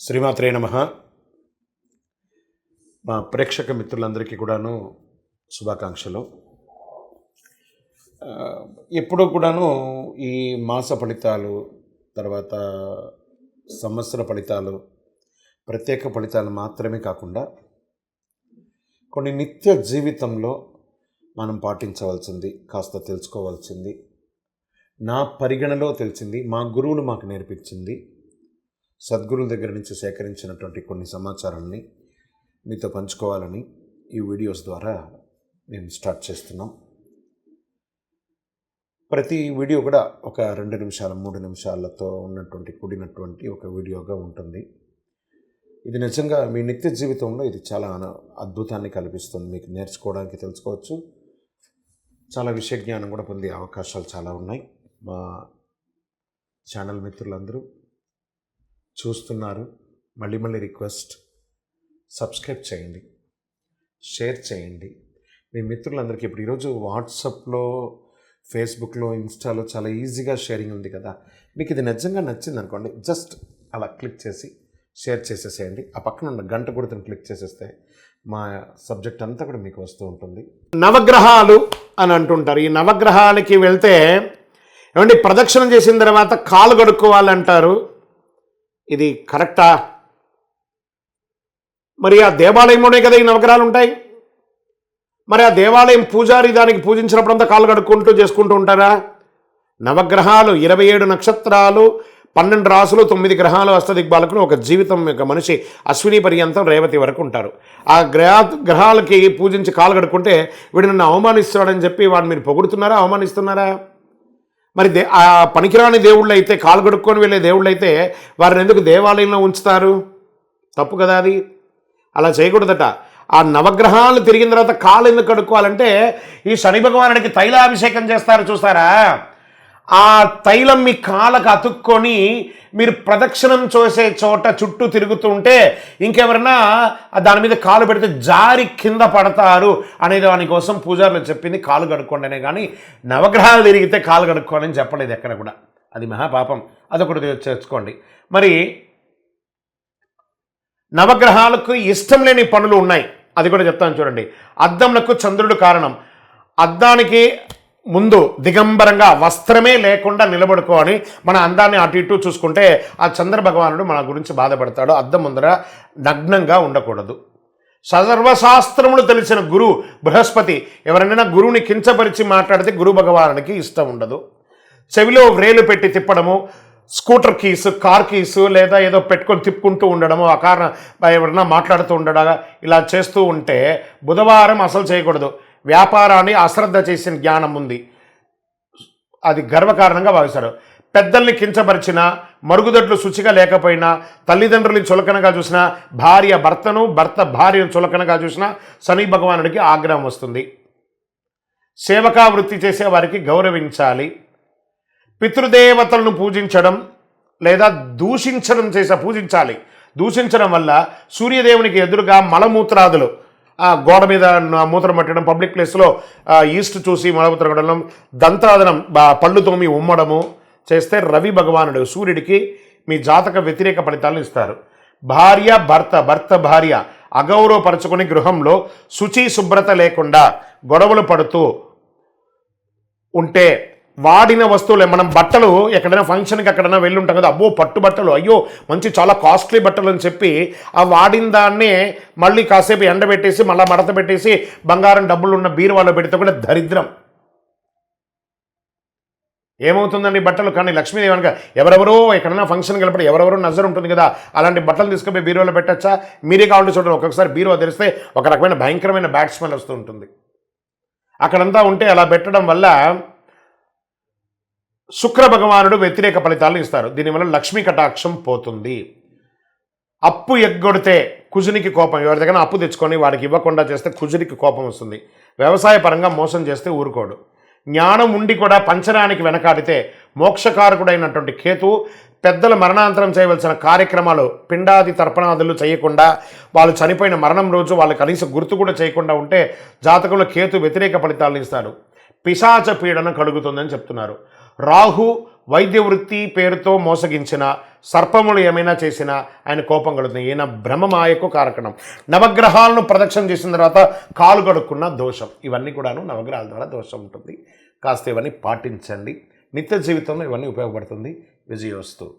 శ్రీమాత్రే నమః. మా ప్రేక్షక మిత్రులందరికీ కూడాను శుభాకాంక్షలు. ఎప్పుడూ కూడాను ఈ మాస ఫలితాలు, తర్వాత సంవత్సర ఫలితాలు, ప్రత్యేక ఫలితాలు మాత్రమే కాకుండా కొన్ని నిత్య జీవితంలో మనం పాటించవలసింది, కాస్త తెలుసుకోవాల్సింది, నా పరిగణలో తెలిసింది, మా గురువులు మాకు నేర్పించింది, సద్గురువుల దగ్గర నుంచి సేకరించినటువంటి కొన్ని సమాచారాన్ని మీతో పంచుకోవాలని ఈ వీడియోస్ ద్వారా మేము స్టార్ట్ చేస్తున్నాం. ప్రతి వీడియో కూడా ఒక 2 నిమిషాలు 3 నిమిషాలతో కూడినటువంటి ఒక వీడియోగా ఉంటుంది. ఇది నిజంగా మీ నిత్య జీవితంలో ఇది చాలా అద్భుతాన్ని కల్పిస్తుంది. మీకు నేర్చుకోవడానికి, తెలుసుకోవచ్చు, చాలా విషయ జ్ఞానం కూడా పొందే అవకాశాలు చాలా ఉన్నాయి. మా ఛానల్ మిత్రులందరూ చూస్తున్నారు. మళ్ళీ రిక్వెస్ట్, సబ్స్క్రైబ్ చేయండి, షేర్ చేయండి. మీ మిత్రులందరికీ ఇప్పుడు ఈరోజు వాట్సాప్లో, ఫేస్బుక్లో, ఇన్స్టాలో చాలా ఈజీగా షేరింగ్ ఉంది కదా. మీకు ఇది నిజంగా నచ్చింది అనుకోండి, జస్ట్ అలా క్లిక్ చేసి షేర్ చేసేసేయండి. ఆ పక్కన ఉన్న గంట గుర్తుని క్లిక్ చేసేస్తే మా సబ్జెక్ట్ అంతా కూడా మీకు వస్తూ ఉంటుంది. నవగ్రహాలు అని అంటుంటారు. ఈ నవగ్రహాలకి వెళ్తే ఏమండి, ప్రదక్షిణం చేసిన తర్వాత కాలు కడుక్కోవాలంటారు. ఇది కరెక్టా? మరి ఆ దేవాలయంలోనే కదా ఈ నవగ్రహాలు ఉంటాయి. మరి ఆ దేవాలయం పూజారి దానికి పూజించినప్పుడంతా కాళ్ళు కడుక్కుంటూ చేసుకుంటూ ఉంటారా? నవగ్రహాలు 27 నక్షత్రాలు, 12 రాసులు, 9 గ్రహాలు, అష్టదిగ్బాలకులు, ఒక జీవితం, ఒక మనిషి అశ్విని పర్యంతం రేవతి వరకు ఉంటారు. ఆ గ్రహాలకి పూజించి కాళ్ళు కడుక్కుంటే వీడు నన్ను అవమానిస్తున్నాడని చెప్పి వాడిని మీరు పొగుడుతున్నారా, అవమానిస్తున్నారా? మరి ఆ పనికిరాని దేవుళ్ళు అయితే, కాలు కడుక్కొని వెళ్ళే దేవుళ్ళు అయితే వారిని ఎందుకు దేవాలయంలో ఉంచుతారు? తప్పు కదా అది. అలా చేయకూడదట. ఆ నవగ్రహాలు తిరిగిన తర్వాత కాలు ఎందుకు కడుక్కోవాలంటే, ఈ శని భగవానుడికి తైలాభిషేకం చేస్తారు చూస్తారా, ఆ తైలం మీ కాళ్ళకు అతుక్కొని మీరు ప్రదక్షిణం చేసే చోట చుట్టూ తిరుగుతుంటే ఇంకెవరన్నా దాని మీద కాలు పెడితే జారి కింద పడతారు అనే దానికోసం పూజారులు చెప్పింది కాలు కడుక్కోండి అనే. కానీ నవగ్రహాలు తిరిగితే కాలు కడుక్కోండి అని చెప్పలేదు ఎక్కడ కూడా. అది మహాపాపం. అదొకటి చేర్చుకోండి. మరి నవగ్రహాలకు ఇష్టం లేని పనులు ఉన్నాయి, అది కూడా చెప్తాను చూడండి. అద్దంలకు చంద్రుడు కారణం. అద్దానికి ముందు దిగంబరంగా వస్త్రమే లేకుండా నిలబడుకోని మన అందాన్ని అటు ఇటు చూసుకుంటే ఆ చంద్ర భగవానుడు మన గురించి బాధపడతాడు. అద్దం ముందర నగ్నంగా ఉండకూడదు. సర్వశాస్త్రములు తెలిసిన గురు బృహస్పతి ఎవరైనా గురువుని కించపరిచి మాట్లాడితే గురు భగవానుడికి ఇష్టం ఉండదు. చెవిలో వ్రేలు పెట్టి తిప్పడము, స్కూటర్ కీసు, కార్ కీసు లేదా ఏదో పెట్టుకొని తిప్పుకుంటూ ఉండడము, ఆ కారణం ఎవరైనా మాట్లాడుతూ ఉండగా ఇలా చేస్తూ ఉంటే బుధవారం అసలు చేయకూడదు. వ్యాపారాన్ని అశ్రద్ధ చేసిన జ్ఞానం ఉంది, అది గర్వకారణంగా భావిస్తారు. పెద్దల్ని కించపరిచినా, మరుగుదొడ్లు శుచిగా లేకపోయినా, తల్లిదండ్రుల్ని చులకనగా చూసినా, భార్య భర్తను, భర్త భార్యను చులకనగా చూసినా శని భగవానుడికి ఆగ్రహం వస్తుంది. సేవకా వృత్తి చేసే వారికి గౌరవించాలి. పితృదేవతలను పూజించడం లేదా దూషించడం పూజించాలి. దూషించడం వల్ల సూర్యదేవునికి ఎదురుగా మలమూత్రాదులు, గోడ మీద మూత్రం పట్టడం, పబ్లిక్ ప్లేస్లో ఈస్ట్ చూసి మలమూత్రం పట్టడం, దంతాదనం, పళ్ళు తోమి ఉమ్మడము చేస్తే రవి భగవానుడు సూర్యుడికి మీ జాతక వ్యతిరేక ఫలితాలను ఇస్తారు. భార్య భర్త భార్య అగౌరవపరచుకుని గృహంలో శుచి శుభ్రత లేకుండా గొడవలు పడుతూ ఉంటే, వాడిన వస్తువులే, మనం బట్టలు ఎక్కడైనా ఫంక్షన్కి ఎక్కడైనా వెళ్ళి ఉంటాం కదా, అబ్బో పట్టు బట్టలు, అయ్యో మంచి చాలా కాస్ట్లీ బట్టలు అని చెప్పి ఆ వాడిన దాన్నే మళ్ళీ కాసేపు ఎండబెట్టేసి మళ్ళీ మడత పెట్టేసి బంగారం డబ్బులు ఉన్న బీరువాలో పెడితే కూడా దరిద్రం. ఏమవుతుందండి బట్టలు? కానీ లక్ష్మీదేవి అనగా ఎవరెవరో ఎక్కడైనా ఫంక్షన్కి వెళ్ళినప్పుడు ఎవరెవరో నజర్ ఉంటుంది కదా, అలాంటి బట్టలు తీసుకుపోయి బీరువాలో పెట్టచ్చా? మీరే కావాలంటే చూడండి, ఒక్కొక్కసారి బీరువా తెరిస్తే ఒక రకమైన భయంకరమైన బ్యాడ్ స్మెల్ వస్తూ ఉంటుంది. అక్కడంతా ఉంటే అలా పెట్టడం వల్ల శుక్ర భగవానుడు వ్యతిరేక ఫలితాలను ఇస్తారు. దీనివల్ల లక్ష్మీ కటాక్షం పోతుంది. అప్పు ఎగ్గొడితే కుజునికి కోపం. ఎవరి దగ్గర అప్పు తెచ్చుకొని వాడికి ఇవ్వకుండా చేస్తే కుజునికి కోపం వస్తుంది. వ్యవసాయ పరంగా మోసం చేస్తే ఊరుకోడు. జ్ఞానం ఉండి కూడా పంచరానికి వెనకాడితే మోక్షకారకుడైనటువంటి కేతు పెద్దల మరణాంతరం చేయవలసిన కార్యక్రమాలు, పిండాది తర్పణాదులు చేయకుండా, వాళ్ళు చనిపోయిన మరణం రోజు వాళ్ళు కనీసం గుర్తు కూడా చేయకుండా ఉంటే జాతకంలో కేతు వ్యతిరేక ఫలితాలను ఇస్తాడు. పిశాచ పీడన కలుగుతుందని చెప్తున్నారు. రాహు వైద్య వృత్తి పేరుతో మోసగించిన, సర్పములు ఏమైనా చేసినా ఆయన కోపం కలుగుతుంది. ఈయన భ్రమమాయకు కారకణం. నవగ్రహాలను ప్రదక్షిణ చేసిన తర్వాత కాలు కడుక్కున్న దోషం. ఇవన్నీ కూడాను నవగ్రహాల ద్వారా దోషం ఉంటుంది. కాస్త ఇవన్నీ పాటించండి. నిత్య జీవితంలో ఇవన్నీ ఉపయోగపడుతుంది. విజయోస్తు.